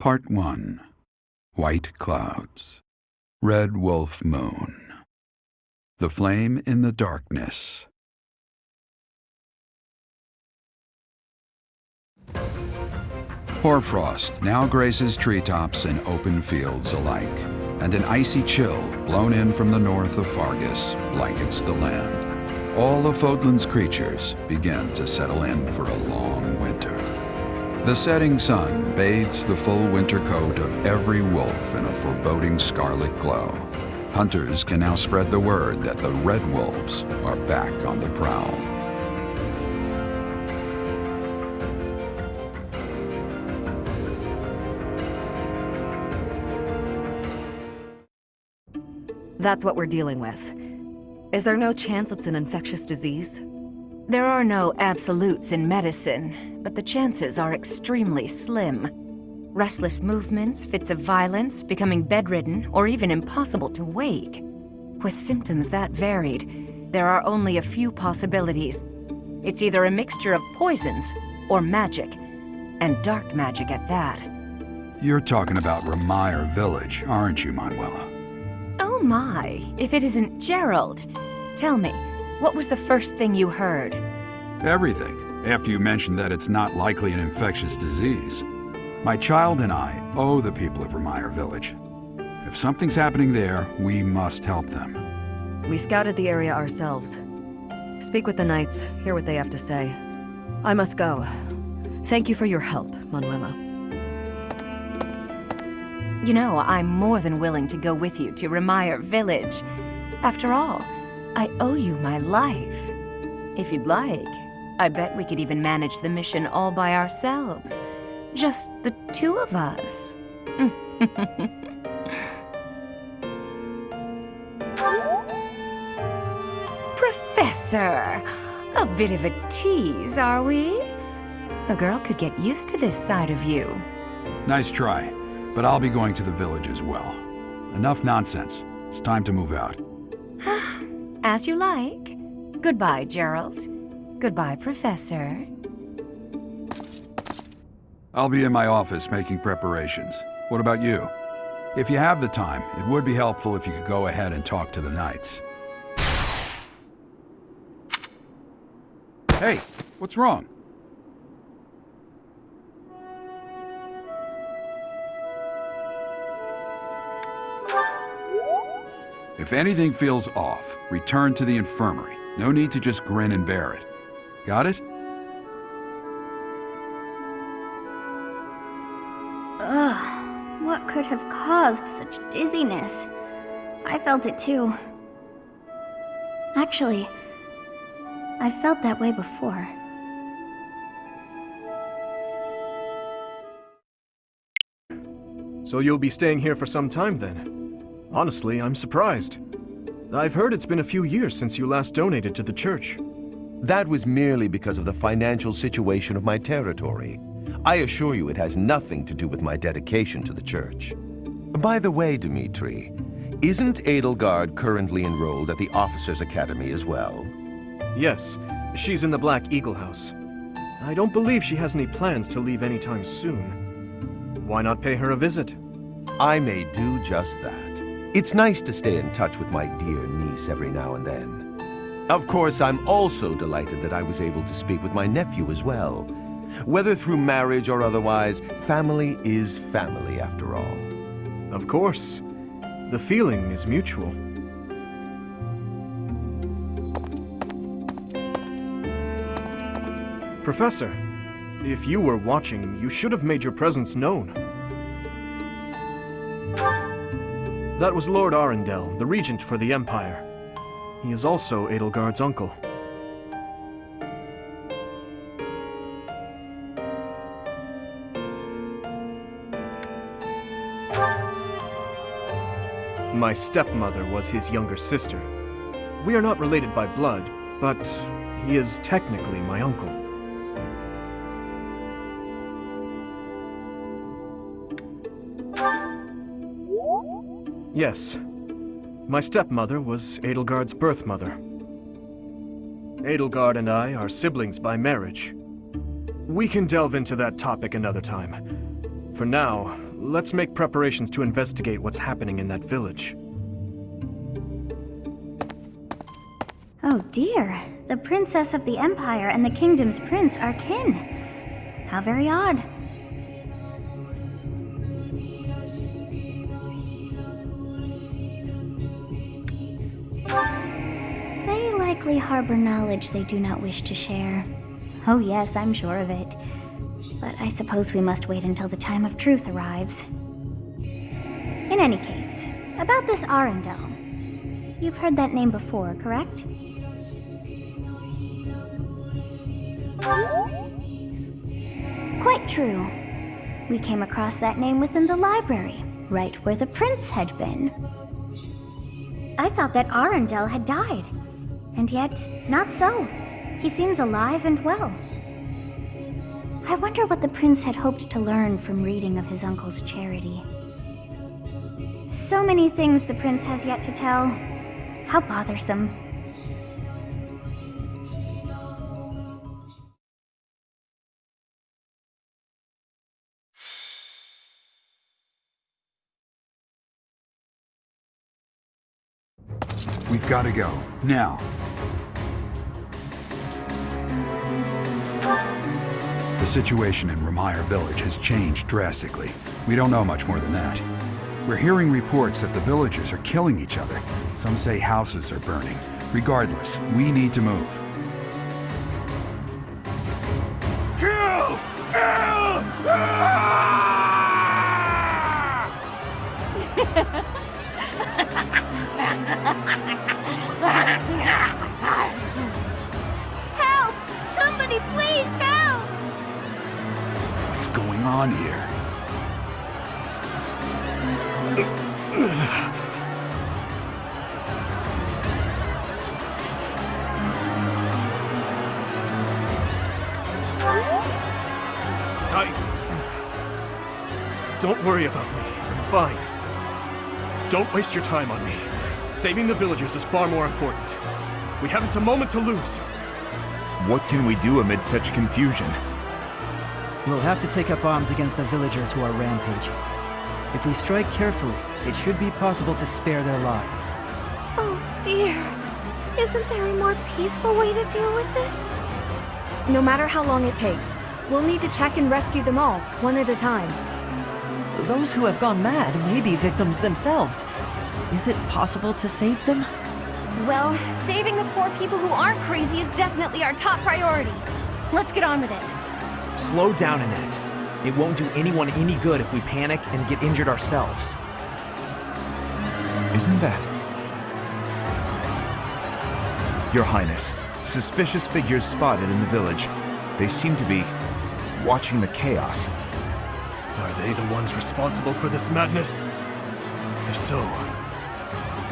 Part 1. White Clouds. Red Wolf Moon. The Flame in the Darkness. Hoarfrost now graces treetops and open fields alike, and an icy chill blown in from the north of Fargus blankets the land. All of Fodlan's creatures begin to settle in for a long winter. The setting sun bathes the full winter coat of every wolf in a foreboding scarlet glow. Hunters can now spread the word that the red wolves are back on the prowl. That's what we're dealing with. Is there no chance it's an infectious disease? There are no absolutes in medicine, but the chances are extremely slim. Restless movements, fits of violence, becoming bedridden, or even impossible to wake. With symptoms that varied, there are only a few possibilities. It's either a mixture of poisons or magic, and dark magic at that. You're talking about Ramire Village, aren't you, Manuela? Oh my, if it isn't Gerald. Tell me, what was the first thing you heard? Everything, after you mentioned that it's not likely an infectious disease. My child and I owe the people of Ramire Village. If something's happening there, we must help them. We scouted the area ourselves. Speak with the knights, hear what they have to say. I must go. Thank you for your help, Manuela. You know, I'm more than willing to go with you to Ramire Village. After all, I owe you my life. If you'd like, I bet we could even manage the mission all by ourselves. Just the two of us. Professor! A bit of a tease, are we? A girl could get used to this side of you. Nice try, but I'll be going to the village as well. Enough nonsense. It's time to move out. As you like. Goodbye, Gerald. Goodbye, Professor. I'll be in my office making preparations. What about you? If you have the time, it would be helpful if you could go ahead and talk to the knights. Hey, what's wrong? If anything feels off, return to the infirmary. No need to just grin and bear it. Got it? Ugh, what could have caused such dizziness? I felt it too. Actually, I felt that way before. So you'll be staying here for some time then? Honestly, I'm surprised. I've heard it's been a few years since you last donated to the church. That was merely because of the financial situation of my territory. I assure you it has nothing to do with my dedication to the church. By the way, Dimitri, isn't Edelgard currently enrolled at the Officers' Academy as well? Yes, she's in the Black Eagle House. I don't believe she has any plans to leave anytime soon. Why not pay her a visit? I may do just that. It's nice to stay in touch with my dear niece every now and then. Of course, I'm also delighted that I was able to speak with my nephew as well. Whether through marriage or otherwise, family is family after all. Of course. The feeling is mutual. Professor, if you were watching, you should have made your presence known. That was Lord Arundel, the regent for the Empire. He is also Edelgard's uncle. My stepmother was his younger sister. We are not related by blood, but he is technically my uncle. Yes. My stepmother was Edelgard's birth mother. Edelgard and I are siblings by marriage. We can delve into that topic another time. For now, let's make preparations to investigate what's happening in that village. Oh dear, the princess of the Empire and the kingdom's prince are kin. How very odd. They likely harbor knowledge they do not wish to share. Oh yes, I'm sure of it. But I suppose we must wait until the time of truth arrives. In any case, about this Arundel. You've heard that name before, correct? Quite true. We came across that name within the library, right where the prince had been. I thought that Arundel had died, and yet, not so. He seems alive and well. I wonder what the prince had hoped to learn from reading of his uncle's charity. So many things the prince has yet to tell. How bothersome. We've got to go. Now. The situation in Ramire village has changed drastically. We don't know much more than that. We're hearing reports that the villagers are killing each other. Some say houses are burning. Regardless, we need to move. Kill! Kill! Help! Somebody please help! What's going on here? Don't worry about me. I'm fine. Don't waste your time on me. Saving the villagers is far more important. We haven't a moment to lose. What can we do amid such confusion? We'll have to take up arms against the villagers who are rampaging. If we strike carefully, it should be possible to spare their lives. Oh dear. Isn't there a more peaceful way to deal with this? No matter how long it takes, we'll need to check and rescue them all, one at a time. Those who have gone mad may be victims themselves. Is it possible to save them? Well, saving the poor people who aren't crazy is definitely our top priority. Let's get on with it. Slow down, Annette. It won't do anyone any good if we panic and get injured ourselves. Isn't that... Your Highness, suspicious figures spotted in the village. They seem to be watching the chaos. Are they the ones responsible for this madness? If so,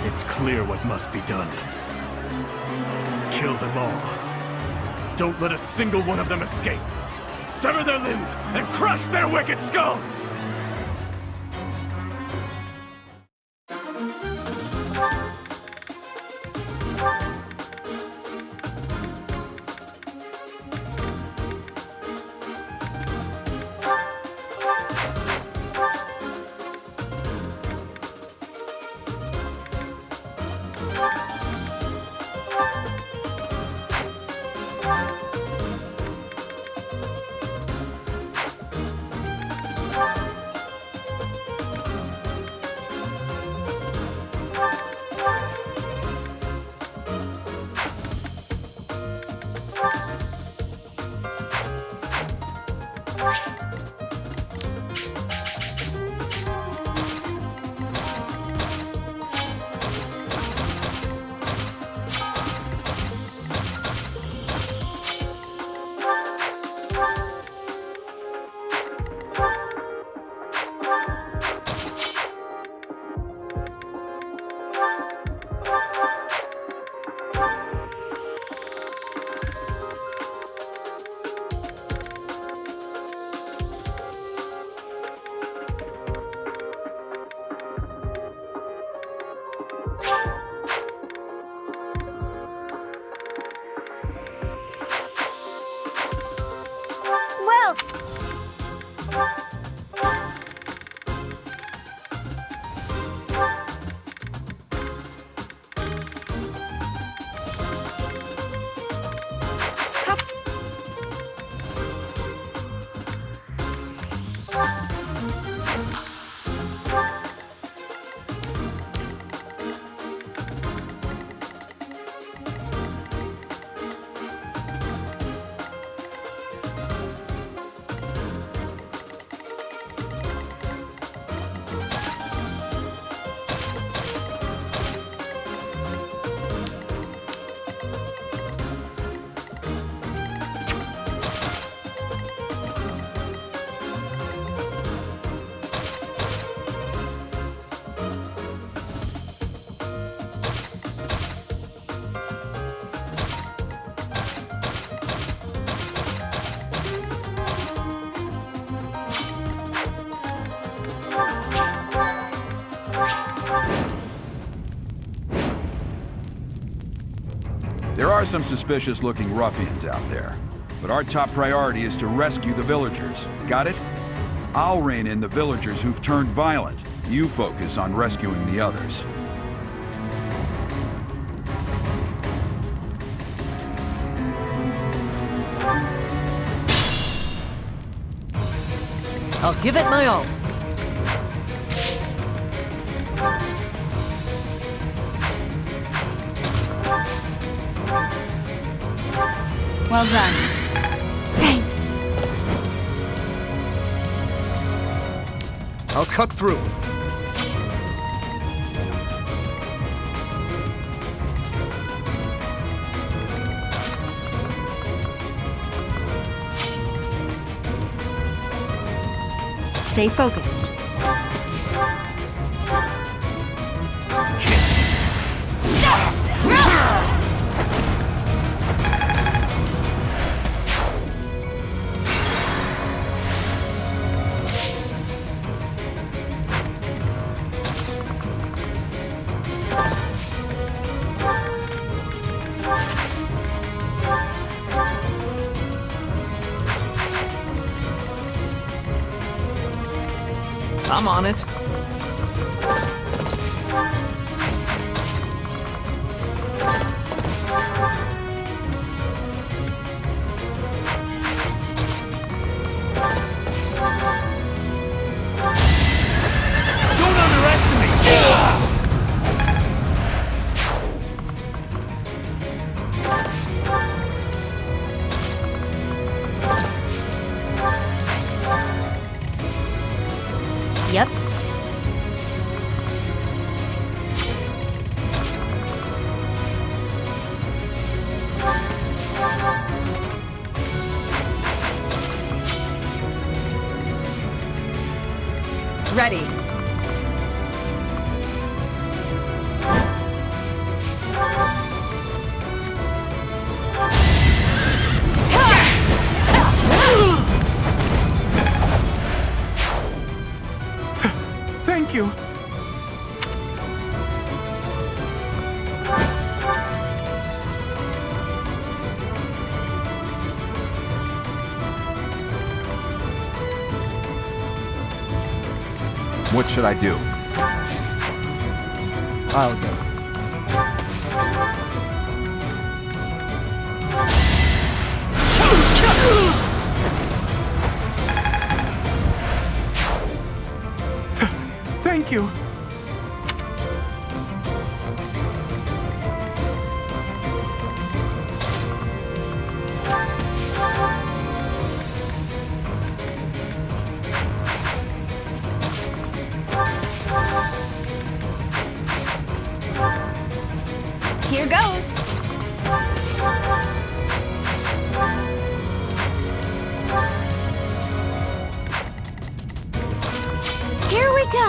it's clear what must be done. Kill them all. Don't let a single one of them escape. Sever their limbs and crush their wicked skulls! are some suspicious-looking ruffians out there, but our top priority is to rescue the villagers. Got it? I'll rein in the villagers who've turned violent. You focus on rescuing the others. I'll give it my all. Well done. Thanks. I'll cut through. Stay focused. I'm on it. Don't underestimate! Yep. Ready. Thank you. What should I do? I'll go. Thank you. Here goes. Here we go.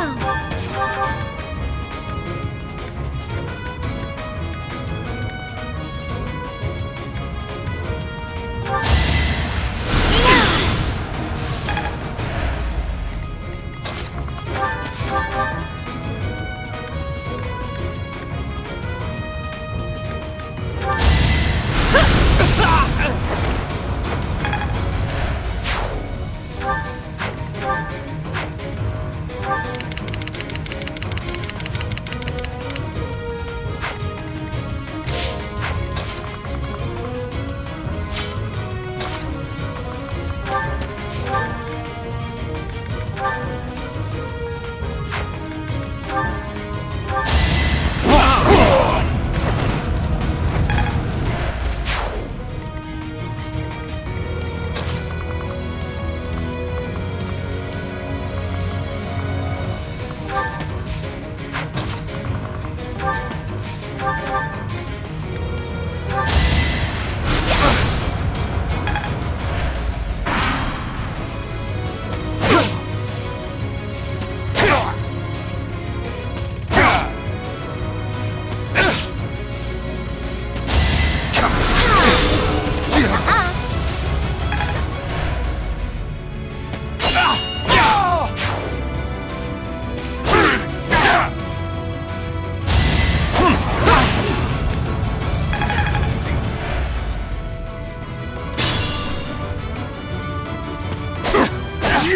The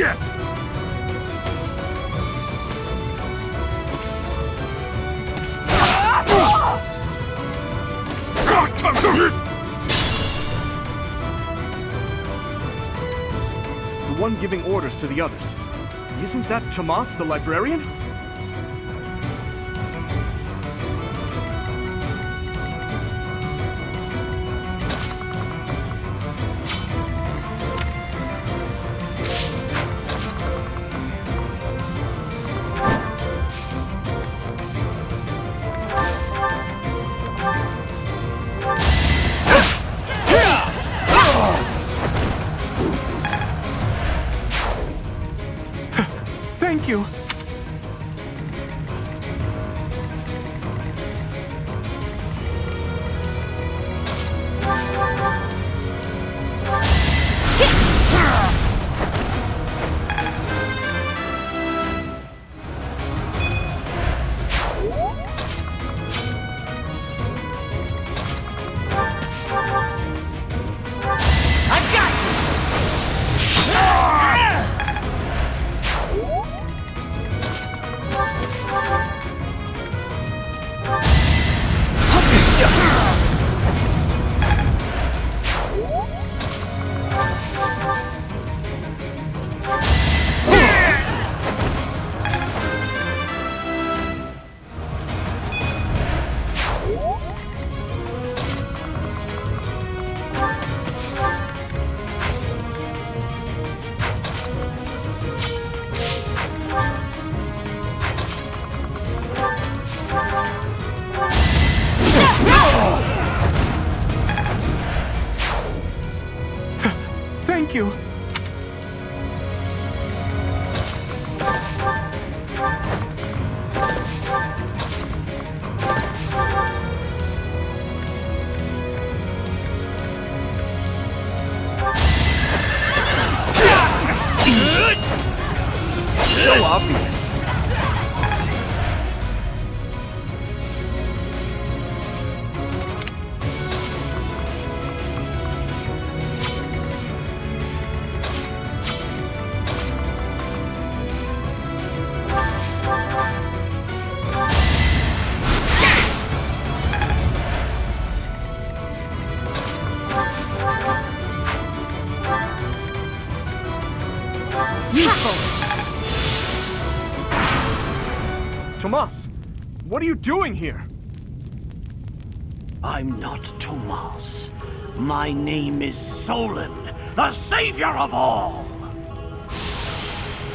one giving orders to the others. Isn't that Tomas, the librarian? Thank you. Thank you. So obvious. Tomas, what are you doing here? I'm not Tomas. My name is Solon, the savior of all!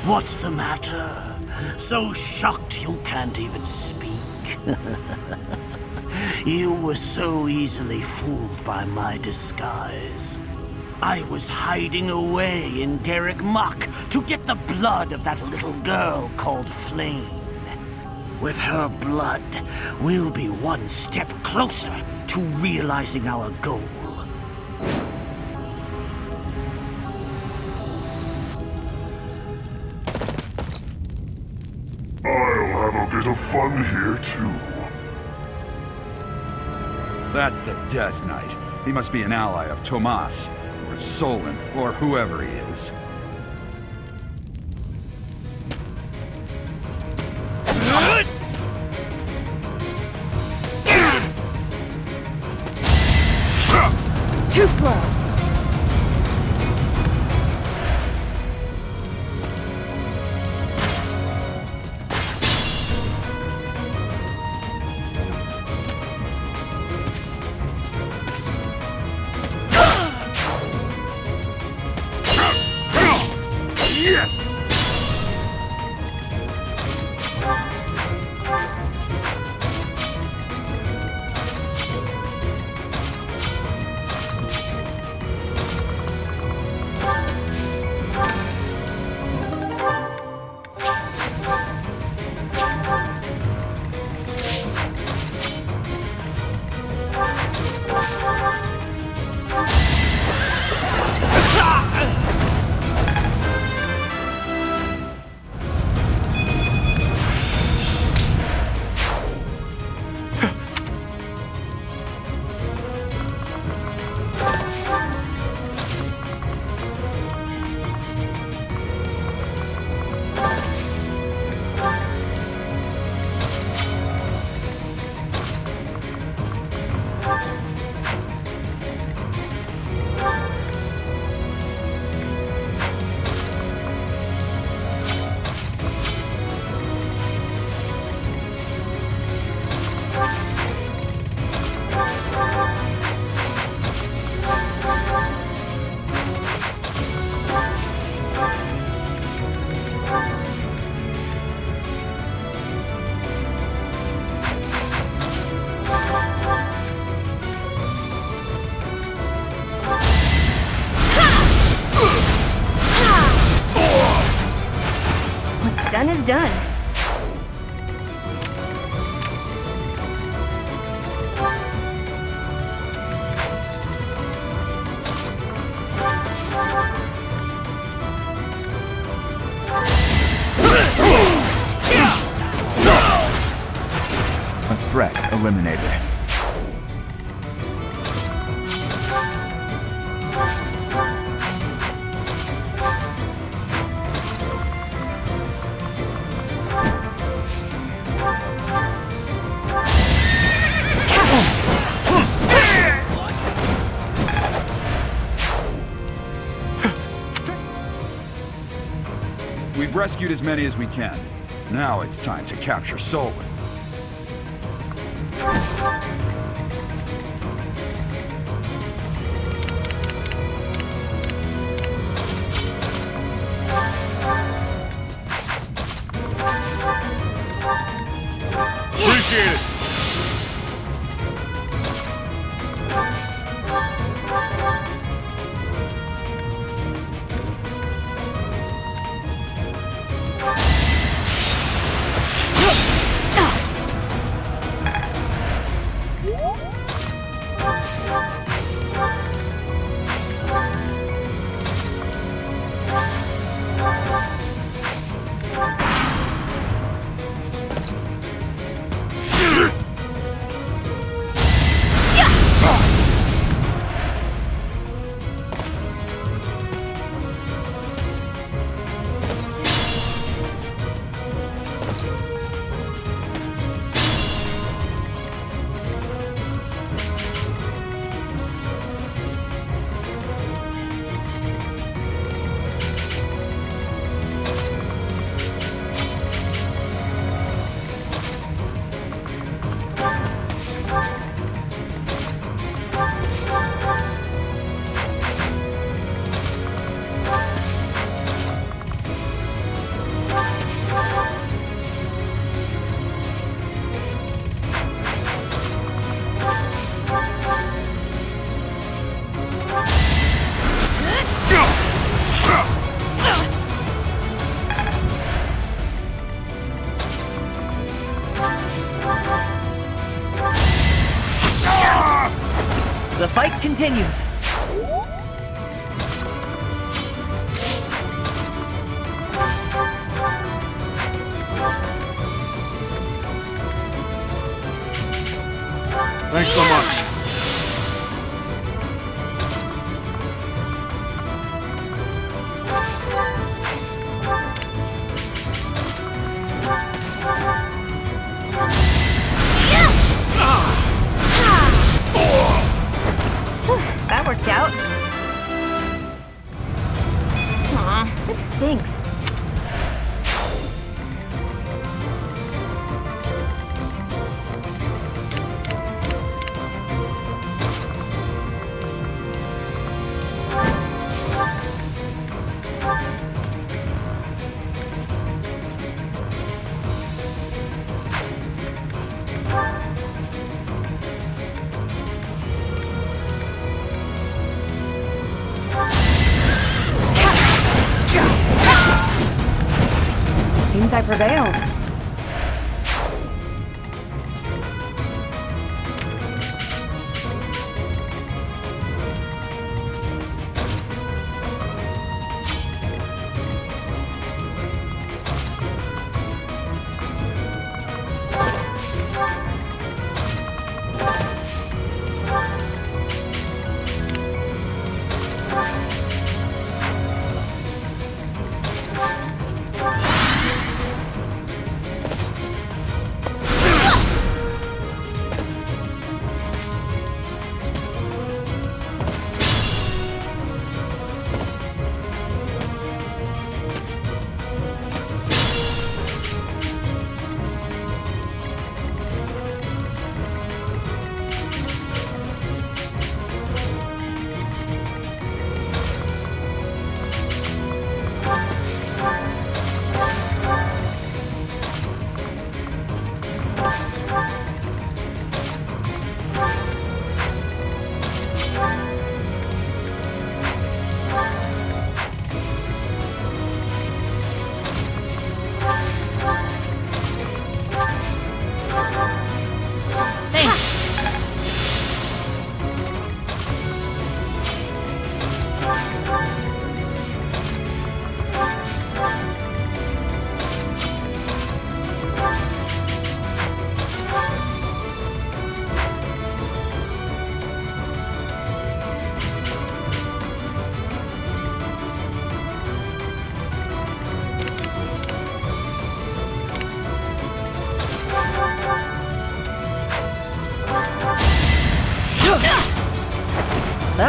What's the matter? So shocked you can't even speak? You were so easily fooled by my disguise. I was hiding away in Garrick Mach to get the blood of that little girl called Flame. With her blood, we'll be one step closer to realizing our goal. I'll have a bit of fun here, too. That's the Death Knight. He must be an ally of Tomas, or Solon, or whoever he is. Too slow. done is done. A threat eliminated. We've rescued as many as we can. Now it's time to capture Solon. Appreciate it. The fight continues. Thanks so much. That worked out. Aw, this stinks. Seems I prevailed.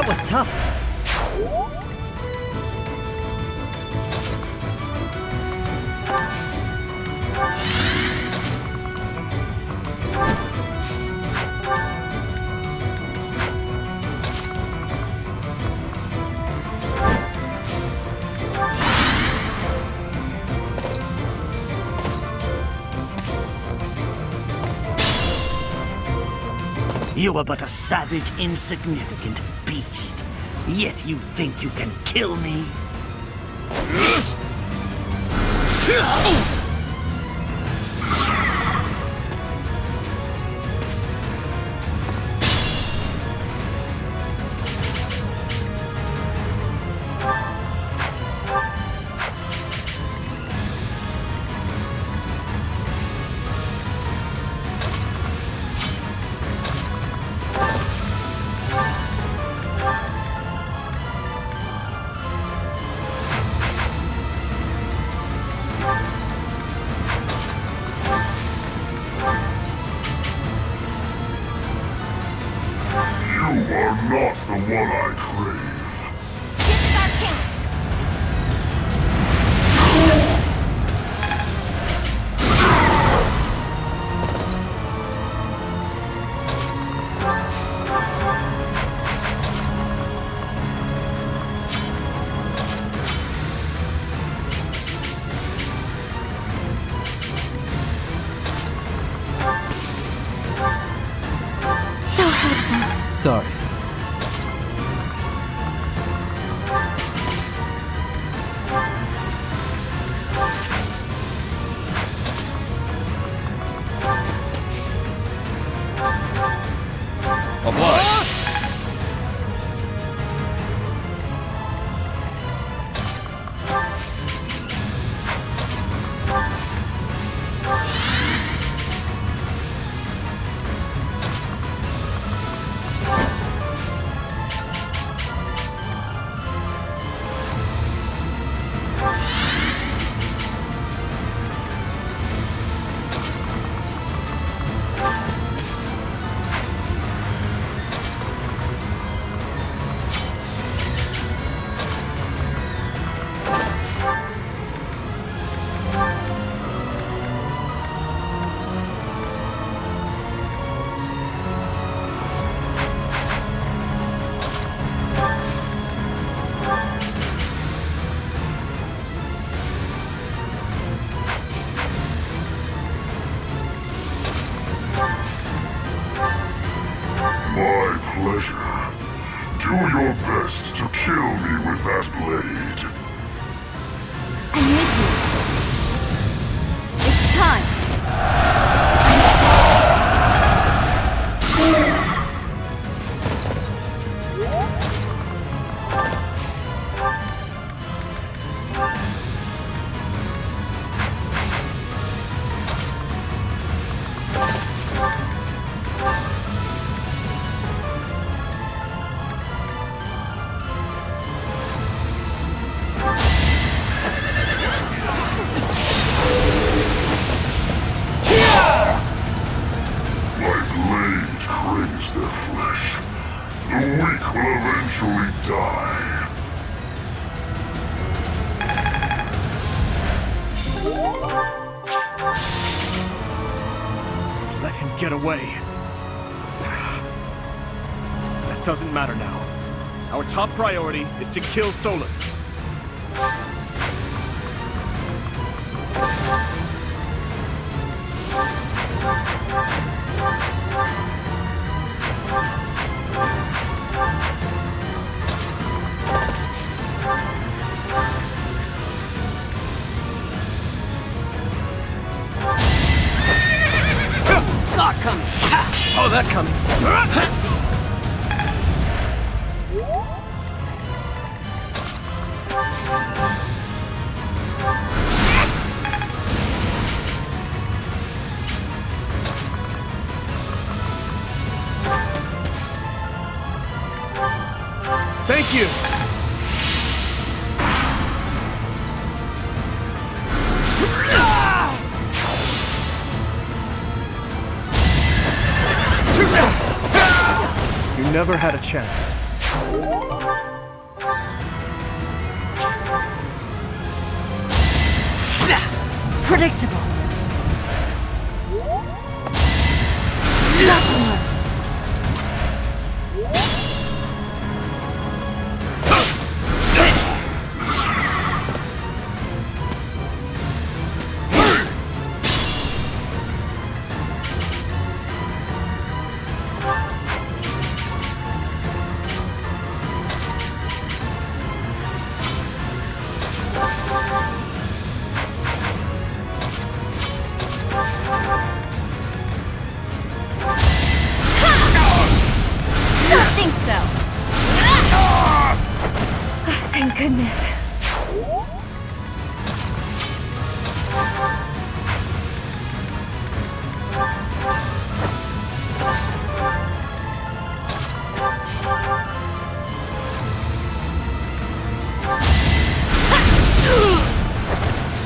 That was tough. You are but a savage, insignificant beast. Yet you think you can kill me? Not the one I crave. This is our chance. So helpful. Sorry. My pleasure. Do your best to kill me with that blade. I'm with you. It's time. Their flesh. The weak will eventually die. Let him get away. That doesn't matter now. Our top priority is to kill Solar. Saw it coming! Ha! Saw that coming! Thank you! You never had a chance. Predictable. Modular. Thank goodness.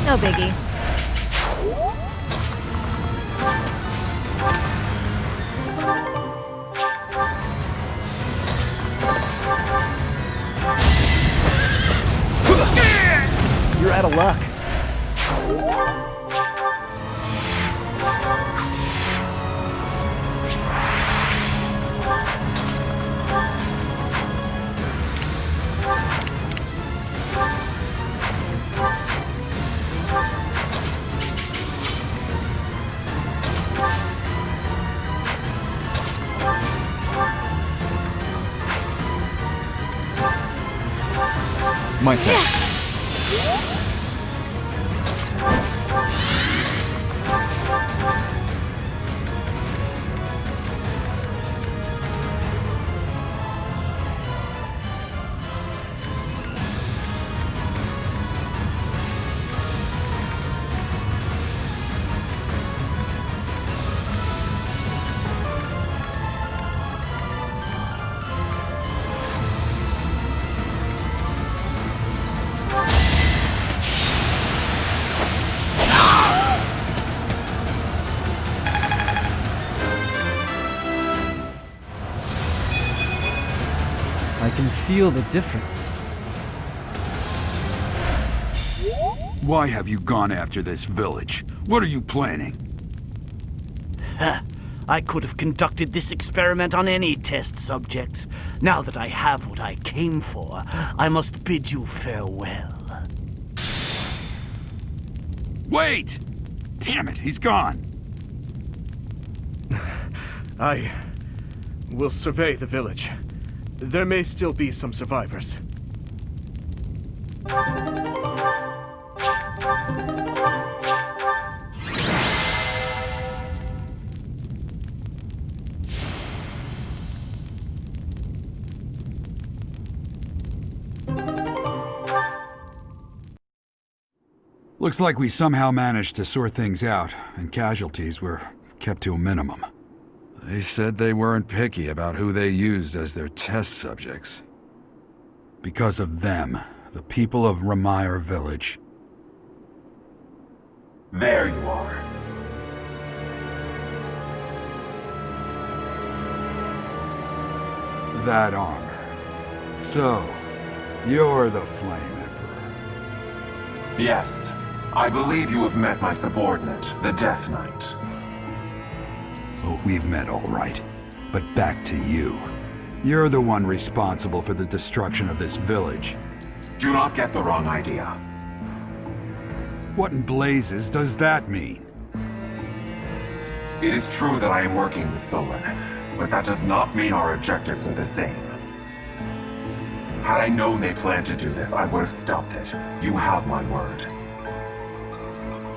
No biggie. You're out of luck. My thanks. I can feel the difference. Why have you gone after this village? What are you planning? I could have conducted this experiment on any test subjects. Now that I have what I came for, I must bid you farewell. Wait! Damn it, he's gone. I will survey the village. There may still be some survivors. Looks like we somehow managed to sort things out, and casualties were kept to a minimum. They said they weren't picky about who they used as their test subjects. Because of them, the people of Ramayr Village. There you are. That armor. So, you're the Flame Emperor. Yes. I believe you have met my subordinate, the Death Knight. Oh, we've met all right. But back to you. You're the one responsible for the destruction of this village. Do not get the wrong idea. What in blazes does that mean? It is true that I am working with Solon, but that does not mean our objectives are the same. Had I known they planned to do this, I would have stopped it. You have my word.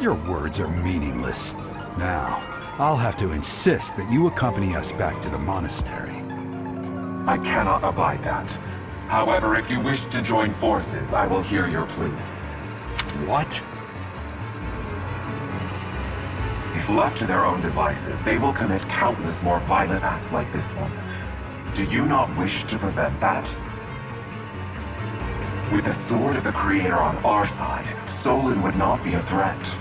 Your words are meaningless. Now, I'll have to insist that you accompany us back to the monastery. I cannot abide that. However, if you wish to join forces, I will hear your plea. What? If left to their own devices, they will commit countless more violent acts like this one. Do you not wish to prevent that? With the sword of the Creator on our side, Solon would not be a threat.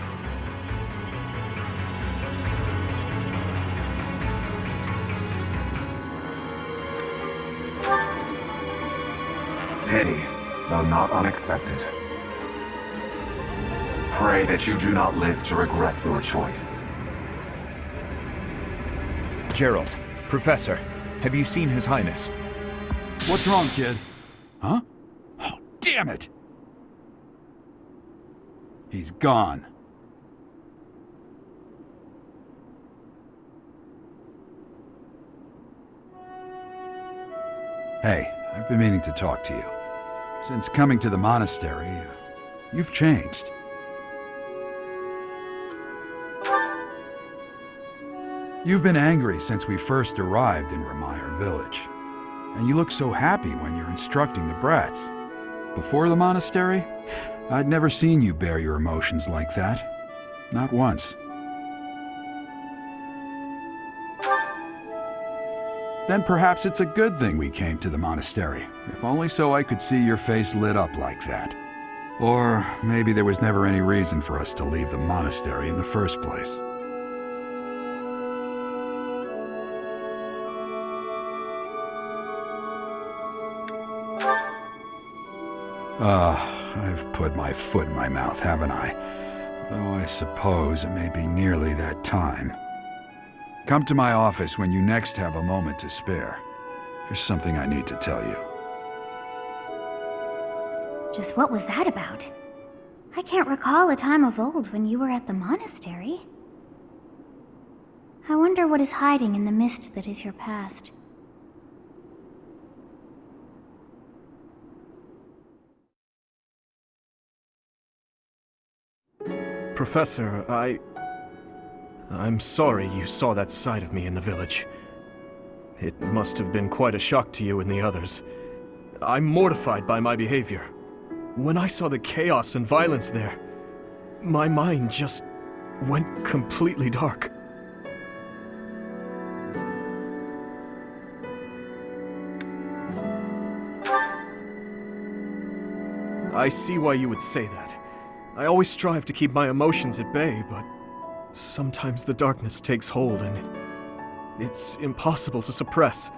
Pity, though not unexpected. pray that you do not live to regret your choice. Gerald, Professor, have you seen His Highness? What's wrong, kid? Huh? Oh, damn it! He's gone. Hey, I've been meaning to talk to you. Since coming to the monastery, you've changed. You've been angry since we first arrived in Rameyer Village. And you look so happy when you're instructing the brats. Before the monastery, I'd never seen you bear your emotions like that. Not once. Then perhaps it's a good thing we came to the monastery, if only so I could see your face lit up like that. Or maybe there was never any reason for us to leave the monastery in the first place. I've put my foot in my mouth, haven't I? Though I suppose it may be nearly that time. Come to my office when you next have a moment to spare. There's something I need to tell you. Just what was that about? I can't recall a time of old when you were at the monastery. I wonder what is hiding in the mist that is your past. Professor, I'm sorry you saw that side of me in the village. It must have been quite a shock to you and the others. I'm mortified by my behavior. When I saw the chaos and violence there, my mind just went completely dark. I see why you would say that. I always strive to keep my emotions at bay, but sometimes the darkness takes hold and it's impossible to suppress.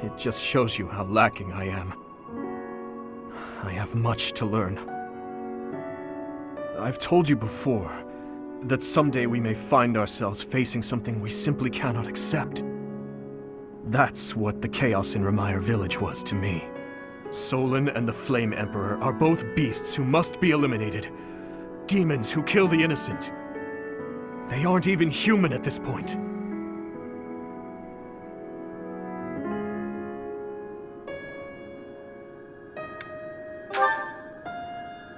It just shows you how lacking I am. I have much to learn. I've told you before that someday we may find ourselves facing something we simply cannot accept. That's what the chaos in Rameyer Village was to me. Solon and the Flame Emperor are both beasts who must be eliminated. Demons who kill the innocent. They aren't even human at this point.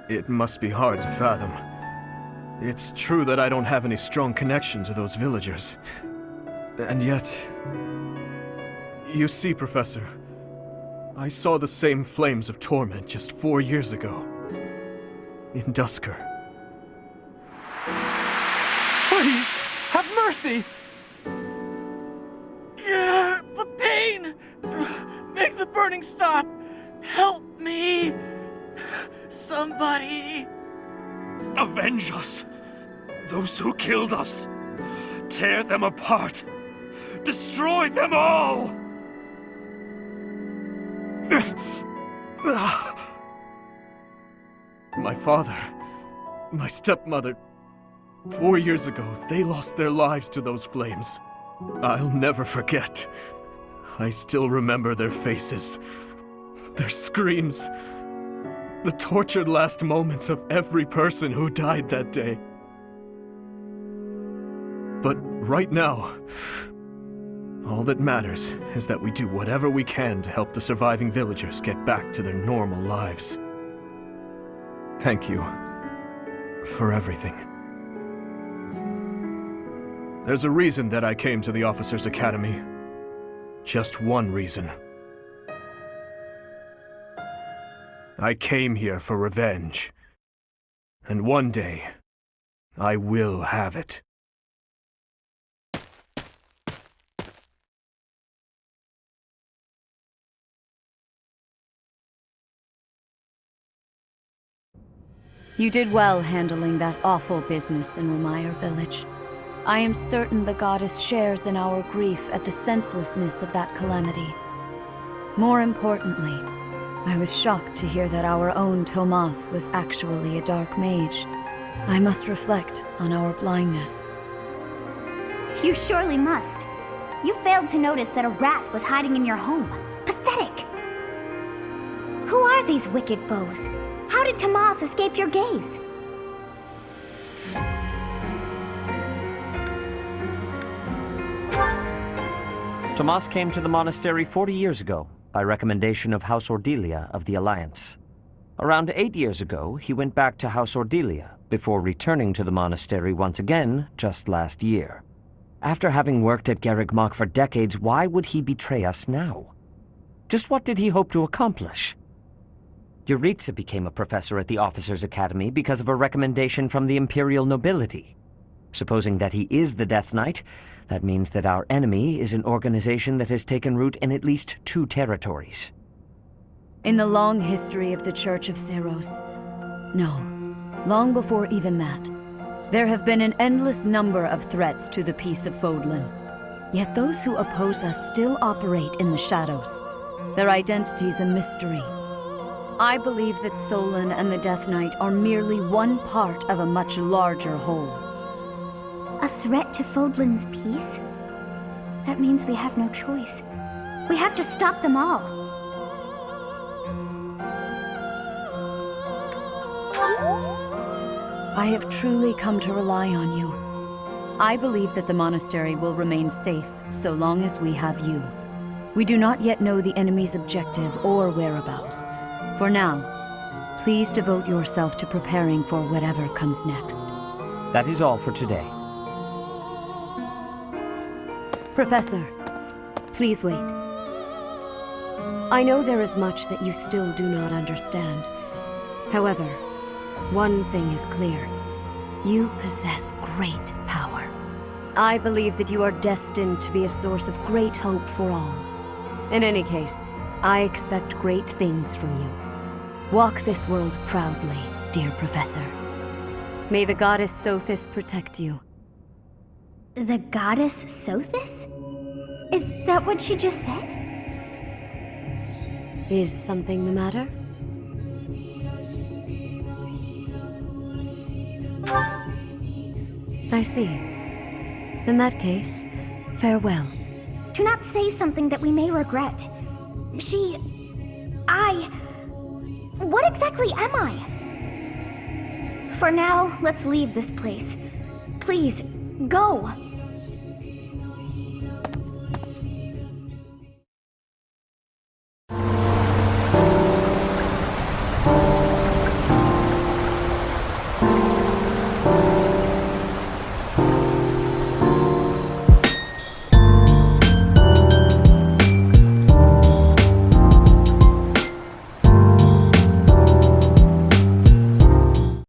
It must be hard to fathom. It's true that I don't have any strong connection to those villagers. And yet... You see, Professor, I saw the same flames of torment just 4 years ago. In Dusker. Please, have mercy! The pain! Make the burning stop! Help me! Somebody! Avenge us! Those who killed us! Tear them apart! Destroy them all! My father, my stepmother, 4 years ago, they lost their lives to those flames. I'll never forget. I still remember their faces, their screams, the tortured last moments of every person who died that day. But right now, all that matters is that we do whatever we can to help the surviving villagers get back to their normal lives. Thank you for everything. There's a reason that I came to the Officers' Academy. Just one reason. I came here for revenge. And one day, I will have it. You did well handling that awful business in Rameyer Village. I am certain the goddess shares in our grief at the senselessness of that calamity. More importantly, I was shocked to hear that our own Tomas was actually a dark mage. I must reflect on our blindness. You surely must. You failed to notice that a rat was hiding in your home. Pathetic! Who are these wicked foes? How did Tomas escape your gaze? Tomas came to the monastery 40 years ago, by recommendation of House Ordelia of the Alliance. Around 8 years ago, he went back to House Ordelia, before returning to the monastery once again just last year. After having worked at Garreg Mach for decades, why would he betray us now? Just what did he hope to accomplish? Yuritsa became a professor at the Officers' Academy because of a recommendation from the Imperial nobility. Supposing that he is the Death Knight, that means that our enemy is an organization that has taken root in at least 2 territories. In the long history of the Church of Seros, no, long before even that, there have been an endless number of threats to the peace of Fodlan. Yet those who oppose us still operate in the shadows, their identities a mystery. I believe that Solon and the Death Knight are merely one part of a much larger whole. A threat to Fodlan's peace? That means we have no choice. We have to stop them all. I have truly come to rely on you. I believe that the monastery will remain safe so long as we have you. We do not yet know the enemy's objective or whereabouts. For now, please devote yourself to preparing for whatever comes next. That is all for today. Professor, please wait. I know there is much that you still do not understand. However, one thing is clear. You possess great power. I believe that you are destined to be a source of great hope for all. In any case, I expect great things from you. Walk this world proudly, dear Professor. May the goddess Sothis protect you. The goddess Sothis? Is that what she just said? Is something the matter? I see. In that case, farewell. Do not say something that we may regret. What exactly am I? For now, let's leave this place. Please, go!